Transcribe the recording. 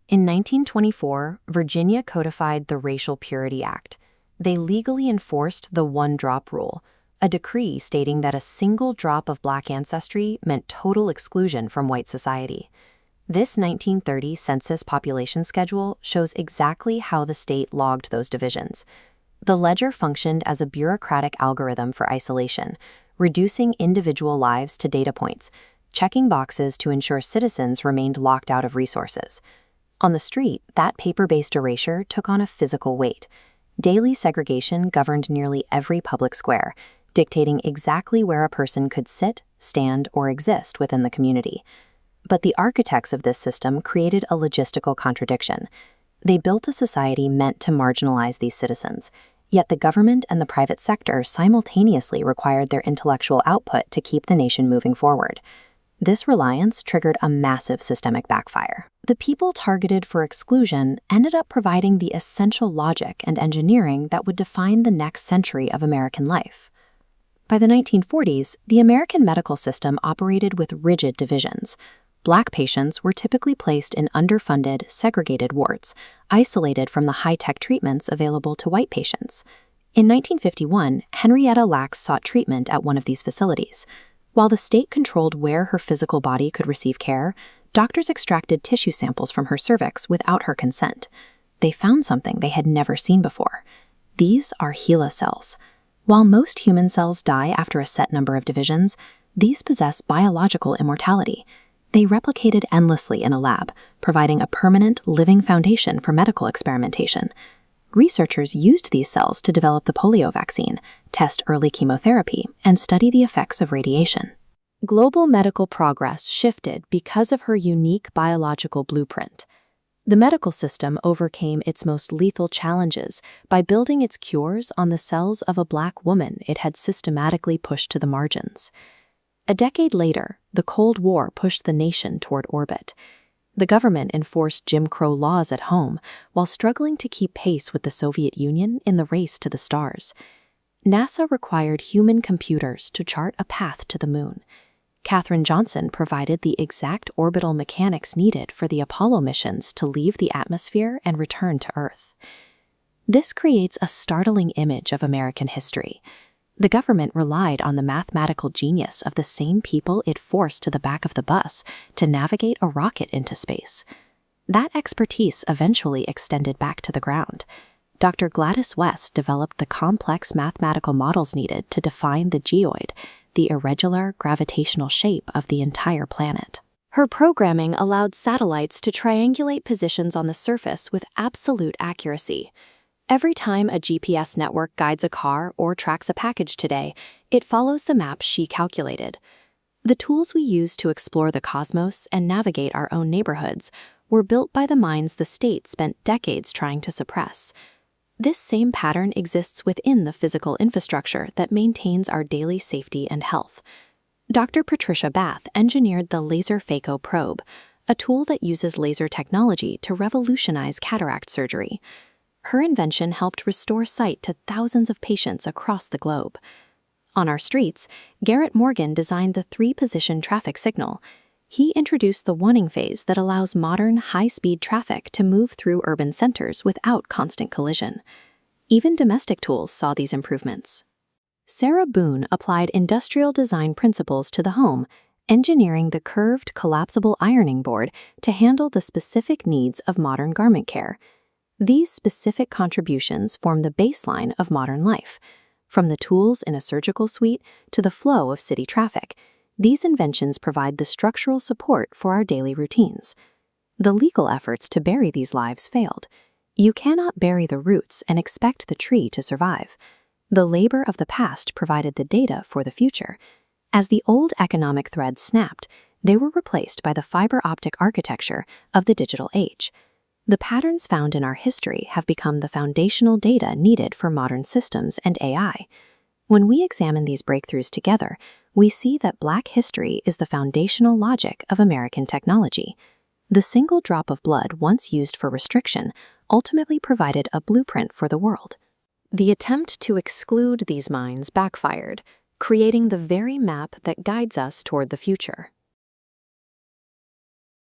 In 1924, Virginia codified the Racial Purity Act. They legally enforced the one-drop rule, a decree stating that a single drop of Black ancestry meant total exclusion from white society. This 1930 census population schedule shows exactly how the state logged those divisions. The ledger functioned as a bureaucratic algorithm for isolation, reducing individual lives to data points, checking boxes to ensure citizens remained locked out of resources. On the street, that paper-based erasure took on a physical weight. Daily segregation governed nearly every public square, dictating exactly where a person could sit, stand, or exist within the community. But the architects of this system created a logistical contradiction. They built a society meant to marginalize these citizens, yet the government and the private sector simultaneously required their intellectual output to keep the nation moving forward. This reliance triggered a massive systemic backfire. The people targeted for exclusion ended up providing the essential logic and engineering that would define the next century of American life. By the 1940s, the American medical system operated with rigid divisions. Black patients were typically placed in underfunded, segregated wards, isolated from the high-tech treatments available to white patients. In 1951, Henrietta Lacks sought treatment at one of these facilities. While the state controlled where her physical body could receive care, doctors extracted tissue samples from her cervix without her consent. They found something they had never seen before. These are HeLa cells. While most human cells die after a set number of divisions, these possess biological immortality. They replicated endlessly in a lab, providing a permanent, living foundation for medical experimentation. Researchers used these cells to develop the polio vaccine, test early chemotherapy, and study the effects of radiation. Global medical progress shifted because of her unique biological blueprint. The medical system overcame its most lethal challenges by building its cures on the cells of a Black woman it had systematically pushed to the margins. A decade later, the Cold War pushed the nation toward orbit. The government enforced Jim Crow laws at home while struggling to keep pace with the Soviet Union in the race to the stars. NASA required human computers to chart a path to the moon. Katherine provided the exact orbital mechanics needed for the Apollo missions to leave the atmosphere and return to Earth. This creates a startling image of American history. The government relied on the mathematical genius of the same people it forced to the back of the bus to navigate a rocket into space. That expertise eventually extended back to the ground. Dr. Gladys West developed the complex mathematical models needed to define the geoid, the irregular gravitational shape of the entire planet. Her programming allowed satellites to triangulate positions on the surface with absolute accuracy. Every time a GPS network guides a car or tracks a package today, it follows the map she calculated. The tools we use to explore the cosmos and navigate our own neighborhoods were built by the minds the state spent decades trying to suppress. This same pattern exists within the physical infrastructure that maintains our daily safety and health. Dr. Patricia Bath engineered the laser phaco probe, a tool that uses laser technology to revolutionize cataract surgery. Her invention helped restore sight to thousands of patients across the globe. On our streets, Garrett Morgan designed the three-position traffic signal. He introduced the warning phase that allows modern, high-speed traffic to move through urban centers without constant collision. Even domestic tools saw these improvements. Sarah Boone applied industrial design principles to the home, engineering the curved, collapsible ironing board to handle the specific needs of modern garment care. These specific contributions form the baseline of modern life. From the tools in a surgical suite to the flow of city traffic, these inventions provide the structural support for our daily routines. The legal efforts to bury these lives failed. You cannot bury the roots and expect the tree to survive. The labor of the past provided the data for the future. As the old economic threads snapped, they were replaced by the fiber optic architecture of the digital age. The patterns found in our history have become the foundational data needed for modern systems and AI. When we examine these breakthroughs together, we see that Black history is the foundational logic of American technology. The single drop of blood once used for restriction ultimately provided a blueprint for the world. The attempt to exclude these minds backfired, creating the very map that guides us toward the future.